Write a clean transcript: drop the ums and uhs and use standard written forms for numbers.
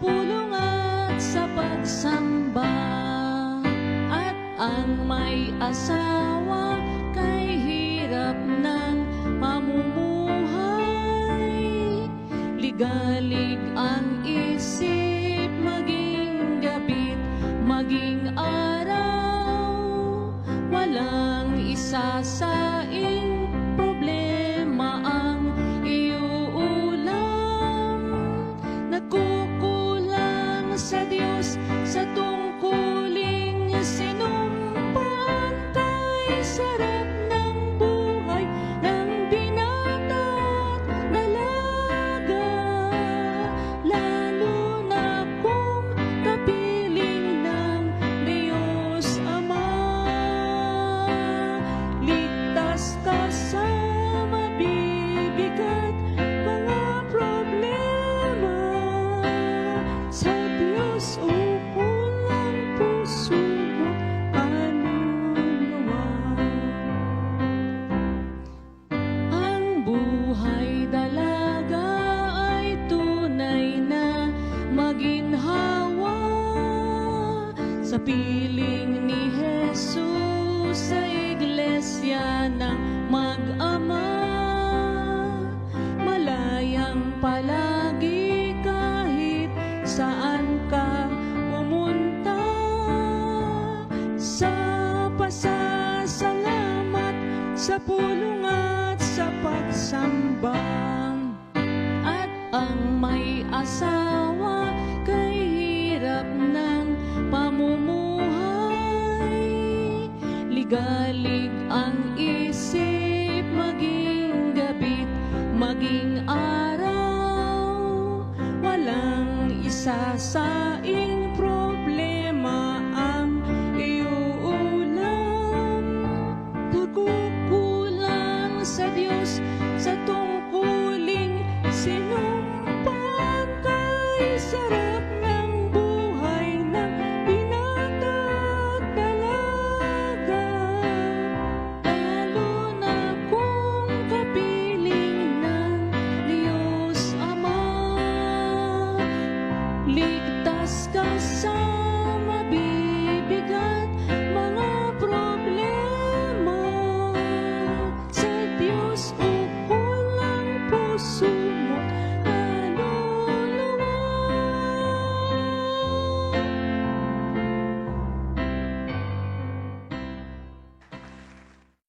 pulong at sa pagsamba, at ang may asawa kay hirap ng pamumuhay. Ligalig ang isip, maging gabit, maging araw, walang isasaing problema ang iuulam. Nagkukulang sa Diyos sa tungkuling sinumpaan, kay sarap ng buhay ng binata at dalaga, lalo na kung kapiling ng Diyos Ama. Ligtas ka sa mabibigat mga problema, sa Diyos ukol ang puso mo kaluluwa. Ang buhay dalaga ay tunay na maginhawa sa piling ni Jesus sa iglesia ng mag-ama. Malayang palagi kahit saan ka pumunta, sa pasasalamat, sa pulong at sa pagsamba. At ang may asawa kay hirap ng pamumuhay. Ligalig ang isip, maging gabit, maging araw, walang isasaing problema ang iuulam. Nagkukulang sa Diyos sa tungkuling sinumpaan, kay sarap ng buhay ng binata at dalaga, lalo na kung kapiling ng Diyos Ama. Ligtas ka sa mabibigat mga problema, sa Diyos ukol ang puso